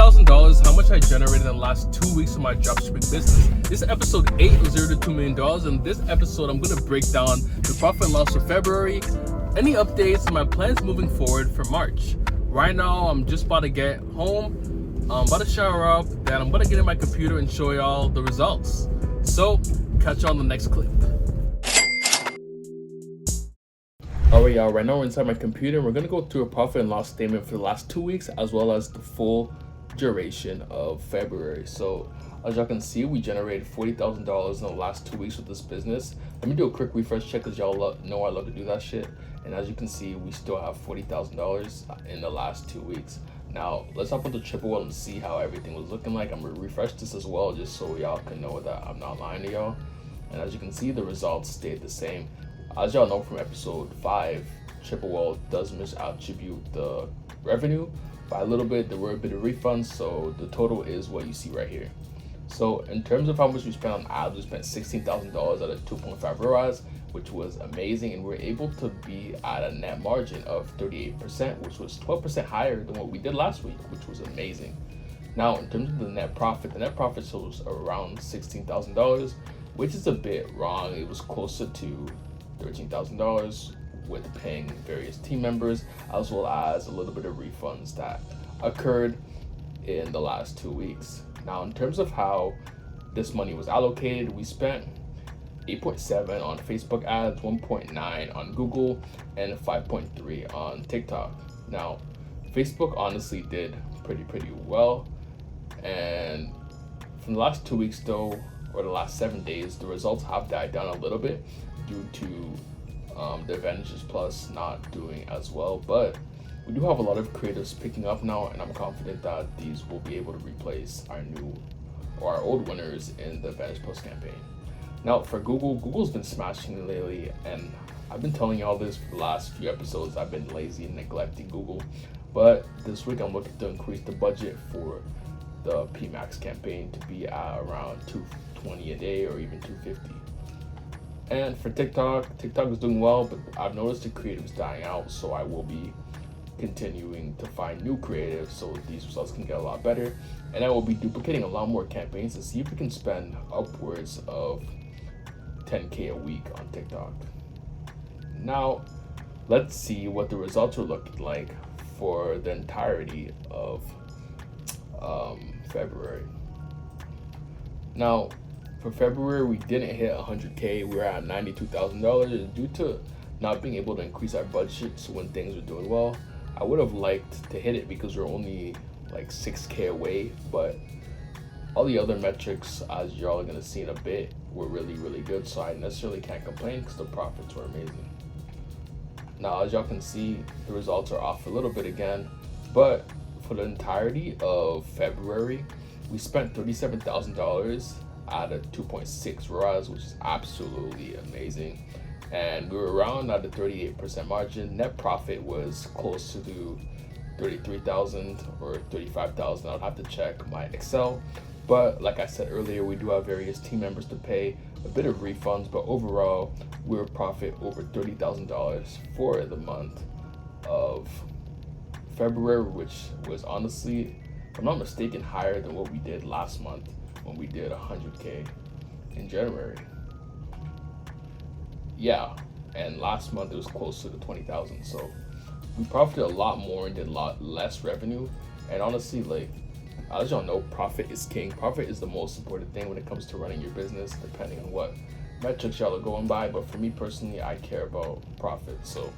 $40,000, how much I generated in the last 2 weeks of my dropshipping business. This is episode 8 of $0 to $2 million. In this episode, I'm going to break down the profit and loss for February, any updates, and my plans moving forward for March. Right now, I'm just about to get home. I'm about to shower up, then I'm going to get in my computer and show y'all the results. So, catch you on the next clip. Alright y'all, right now we're inside my computer and we're going to go through a profit and loss statement for the last 2 weeks as well as the full duration of February. So as y'all can see, we generated $40,000 in the last 2 weeks with this business. Let me do a quick refresh check because y'all know I love to do that shit. And as you can see, we still have $40,000 in the last 2 weeks. Now let's hop onto Chippewa and see how everything was looking like. I'm going to refresh this as well just so y'all can know that I'm not lying to y'all. And as you can see, the results stayed the same. As y'all know from episode 5, Chippewa does misattribute the revenue by a little bit. There were a bit of refunds, so the total is what you see right here. So in terms of how much we spent on ads, we spent $16,000 at a 2.5 ROAS, which was amazing, and we were able to be at a net margin of 38%, which was 12% higher than what we did last week, which was amazing. Now in terms of the net profit shows around $16,000, which is a bit wrong. It was closer to $13,000 with paying various team members as well as a little bit of refunds that occurred in the last 2 weeks. Now in terms of how this money was allocated, we spent 8.7 on Facebook ads, 1.9 on Google, and 5.3 on TikTok. Now Facebook honestly did pretty well, and from the last 2 weeks though, or the last 7 days, the results have died down a little bit due to the Advantages Plus not doing as well. But we do have a lot of creatives picking up now, and I'm confident that these will be able to replace our old winners in the Advantage Plus campaign. Now for Google's been smashing lately, and I've been telling y'all this for the last few episodes. I've been lazy and neglecting Google, but this week I'm looking to increase the budget for the PMAX campaign to be at around $220 a day or even $250. And for TikTok is doing well, but I've noticed the creatives dying out, so I will be continuing to find new creatives so these results can get a lot better. And I will be duplicating a lot more campaigns to see if we can spend upwards of $10K a week on TikTok. Now, let's see what the results are looking like for the entirety of February. Now, for February, we didn't hit 100K. We were at $92,000 due to not being able to increase our budgets when things were doing well. I would have liked to hit it because we're only like 6K away, but all the other metrics, as y'all are gonna see in a bit, were really good. So I necessarily can't complain because the profits were amazing. Now, as y'all can see, the results are off a little bit again, but for the entirety of February, we spent $37,000 at a 2.6 ROAS, which is absolutely amazing. And we were around at a 38% margin. Net profit was close to 33,000 or 35,000. I'll have to check my Excel. But like I said earlier, we do have various team members to pay, a bit of refunds, but overall, we were profit over $30,000 for the month of February, which was honestly, if I'm not mistaken, higher than what we did last month when we did 100K in January. Yeah, and last month it was closer to 20,000. So we profited a lot more and did a lot less revenue. And honestly, like, as y'all know, profit is king. Profit is the most important thing when it comes to running your business, depending on what metrics y'all are going by. But for me personally, I care about profit. So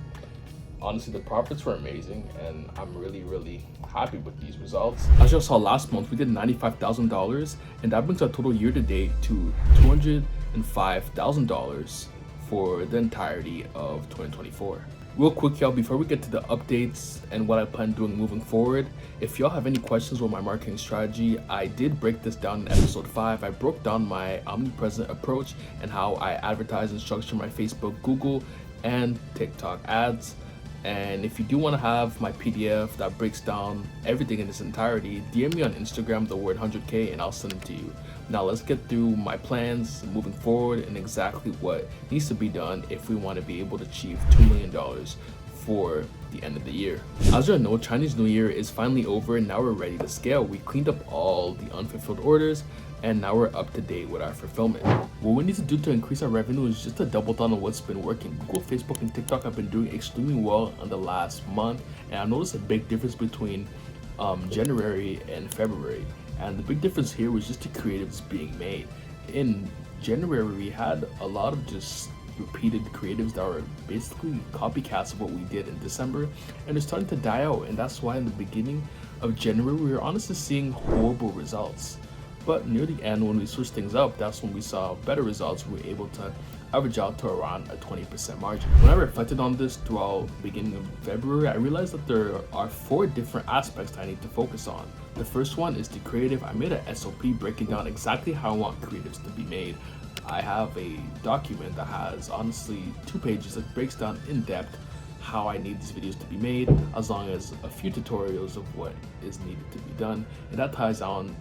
honestly, the profits were amazing, and I'm really happy with these results. As y'all saw last month, we did $95,000, and that brings our total year to date to $205,000 for the entirety of 2024. Real quick, y'all, before we get to the updates and what I plan doing moving forward, if y'all have any questions on my marketing strategy, I did break this down in episode 5. I broke down my omnipresent approach and how I advertise and structure my Facebook, Google, and TikTok ads. And if you do want to have my PDF that breaks down everything in its entirety, DM me on Instagram the word 100K and I'll send it to you. Now let's get through my plans moving forward and exactly what needs to be done if we want to be able to achieve $2 million for the end of the year. As you know, Chinese New Year is finally over and now we're ready to scale. We cleaned up all the unfulfilled orders and now we're up to date with our fulfillment. What we need to do to increase our revenue is just to double down on what's been working. Google, Facebook, and TikTok have been doing extremely well in the last month, and I noticed a big difference between January and February. And the big difference here was just the creatives being made. In January, we had a lot of just repeated creatives that were basically copycats of what we did in December, and it's starting to die out. And that's why in the beginning of January, we were honestly seeing horrible results. But near the end, when we switched things up, that's when we saw better results. We were able to average out to around a 20% margin. When I reflected on this throughout the beginning of February, I realized that there are 4 different aspects that I need to focus on. The first one is the creative. I made an SOP breaking down exactly how I want creatives to be made. I have a document that has honestly 2 pages that breaks down in depth how I need these videos to be made, as long as a few tutorials of what is needed to be done. And that ties on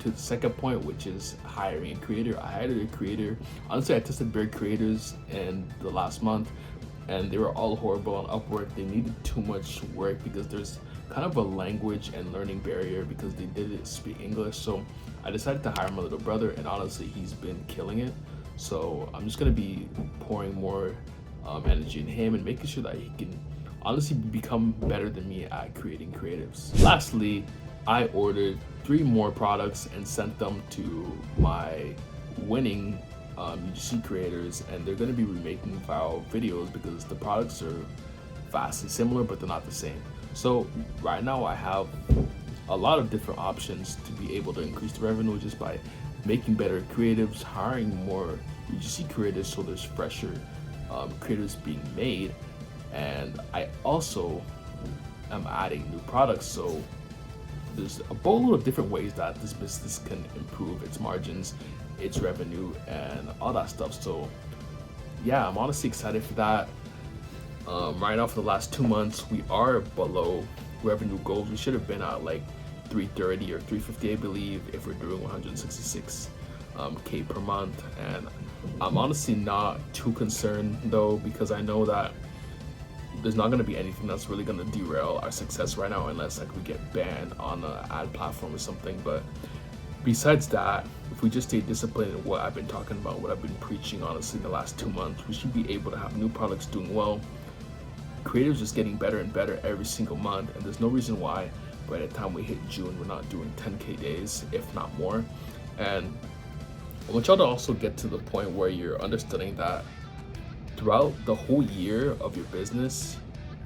to the second point, which is hiring a creator. I hired a creator. Honestly, I tested bare creators in the last month and they were all horrible on Upwork. They needed too much work because there's kind of a language and learning barrier because they didn't speak English. So I decided to hire my little brother, and honestly, he's been killing it. So I'm just gonna be pouring more energy in him and making sure that he can honestly become better than me at creating creatives. Lastly, I ordered 3 more products and sent them to my winning UGC creators, and they're going to be remaking viral videos because the products are vastly similar but they're not the same. So right now I have a lot of different options to be able to increase the revenue just by making better creatives, hiring more UGC creators so there's fresher creatives being made, and I also am adding new products. So there's a boatload of different ways that this business can improve its margins, its revenue, and all that stuff. So yeah, I'm honestly excited for that. Right now, for the last 2 months, we are below revenue goals. We should have been at like 330 or 350, I believe, if we're doing 166K per month. And I'm honestly not too concerned though, because I know that there's not going to be anything that's really going to derail our success right now, unless like we get banned on an ad platform or something. But besides that, if we just stay disciplined in what I've been talking about, what I've been preaching honestly the last 2 months, we should be able to have new products doing well, creatives just getting better and better every single month, and there's no reason why by the time we hit June we're not doing 10K days, if not more. And I want y'all to also get to the point where you're understanding that throughout the whole year of your business,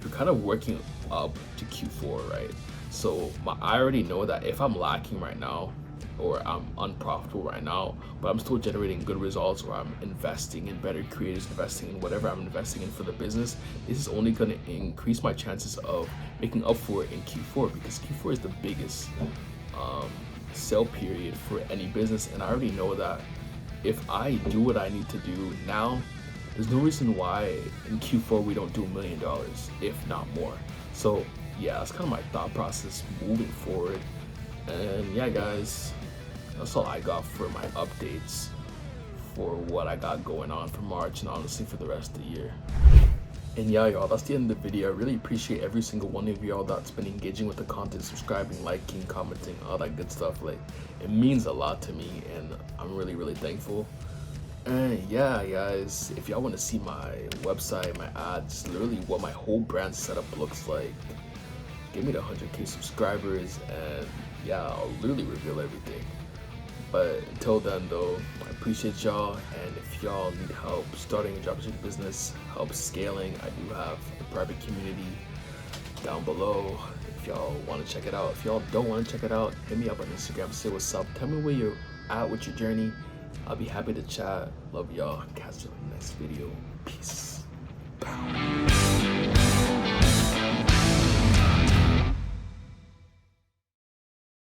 you're kind of working up to Q4, right? So I already know that if I'm lacking right now, or I'm unprofitable right now, but I'm still generating good results, or I'm investing in better creators, investing in whatever I'm investing in for the business, this is only going to increase my chances of making up for it in Q4, because Q4 is the biggest sale period for any business. And I already know that if I do what I need to do now, there's no reason why in Q4 we don't do $1 million, if not more. So yeah, that's kind of my thought process moving forward. And yeah, guys, that's all I got for my updates for what I got going on for March and honestly for the rest of the year. And yeah, y'all, that's the end of the video. I really appreciate every single one of y'all that's been engaging with the content, subscribing, liking, commenting, all that good stuff. Like, it means a lot to me, and I'm really, really thankful. And yeah, guys, if y'all want to see my website, my ads, literally what my whole brand setup looks like, give me the 100K subscribers, and yeah, I'll literally reveal everything. But until then though, I appreciate y'all, and if y'all need help starting a dropshipping business, help scaling, I do have a private community down below if y'all want to check it out. If y'all don't want to check it out, hit me up on Instagram, say what's up, tell me where you're at with your journey. I'll be happy to chat. Love y'all. Catch you in the next video. Peace. Bow.